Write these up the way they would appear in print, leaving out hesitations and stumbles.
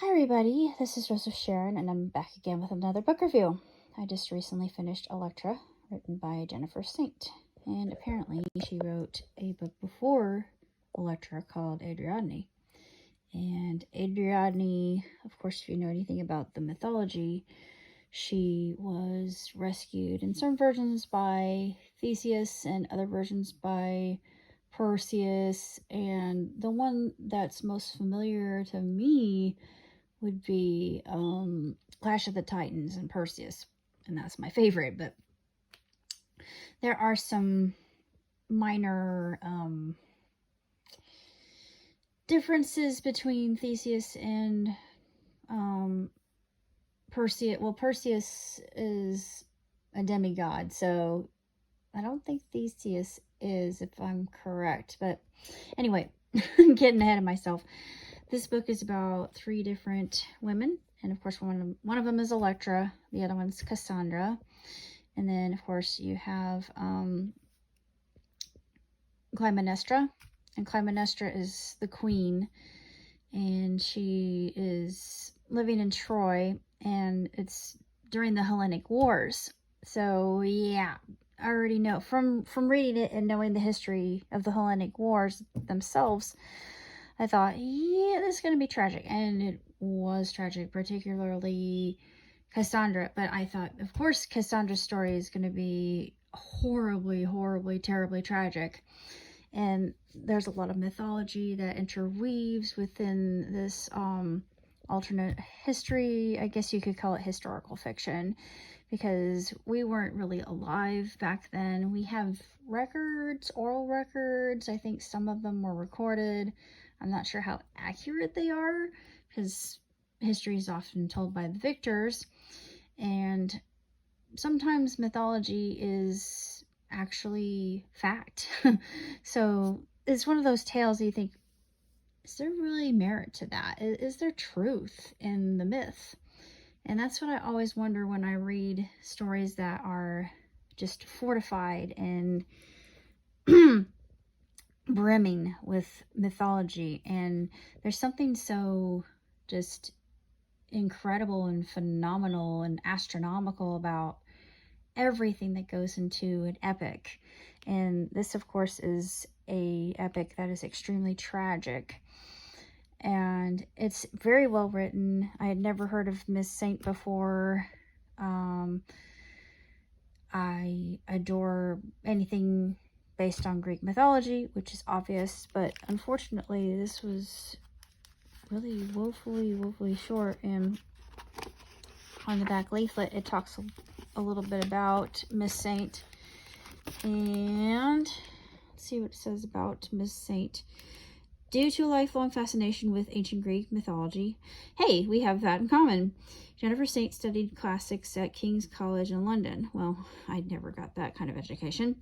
Hi everybody, this is Joseph Sharon and I'm back again with another book review. I just recently finished Elektra, written by Jennifer Saint, and apparently she wrote a book before Elektra called Ariadne. And Ariadne, of course, if you know anything about the mythology, she was rescued in some versions by Theseus and other versions by Perseus, and the one that's most familiar to me would be Clash of the Titans and Perseus, and that's my favorite. But there are some minor differences between Theseus and Perseus. Well, Perseus is a demigod, so I don't think Theseus is, if I'm correct. But anyway, I'm getting ahead of myself. This book is about 3 different women, and of course one of them is Elektra, the other one's Cassandra, and then of course you have Clytemnestra, and Clytemnestra is the queen, and she is living in Troy, and it's during the Hellenic Wars. So yeah, I already know from reading it and knowing the history of the Hellenic Wars themselves, I thought, yeah, this is going to be tragic. And it was tragic, particularly Cassandra. But I thought, of course, Cassandra's story is going to be horribly, horribly, terribly tragic. And there's a lot of mythology that interweaves within this alternate history. I guess you could call it historical fiction, because we weren't really alive back then. We have records, oral records. I think some of them were recorded. I'm not sure how accurate they are, because history is often told by the victors, and sometimes mythology is actually fact. So it's one of those tales you think, is there really merit to that? Is there truth in the myth? And that's what I always wonder when I read stories that are just fortified and brimming with mythology. And there's something so just incredible and phenomenal and astronomical about everything that goes into an epic. And this, of course, is a epic that is extremely tragic. And it's very well written. I had never heard of Miss Saint before. I adore anything based on Greek mythology, which is obvious, but unfortunately this was really woefully short. And on the back leaflet it talks a little bit about Miss Saint, and let's see what it says about Miss Saint. Due to a lifelong fascination with ancient Greek mythology, hey, we have that in common. Jennifer Saint studied classics at King's College in London. Well, I never got that kind of education.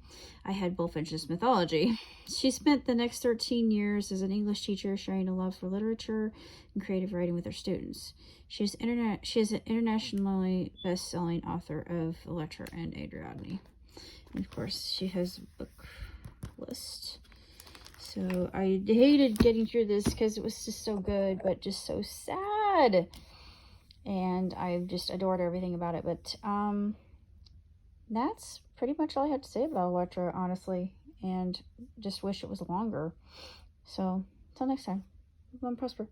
I had bullfinch's mythology. She spent the next 13 years as an English teacher, sharing a love for literature and creative writing with her students. She is an internationally best-selling author of Elektra and Ariadne. And of course, she has a book list. So I hated getting through this because it was just so good, but just so sad. And I just adored everything about it. But that's pretty much all I had to say about Elektra, honestly. And just wish it was longer. So until next time, everyone prosper.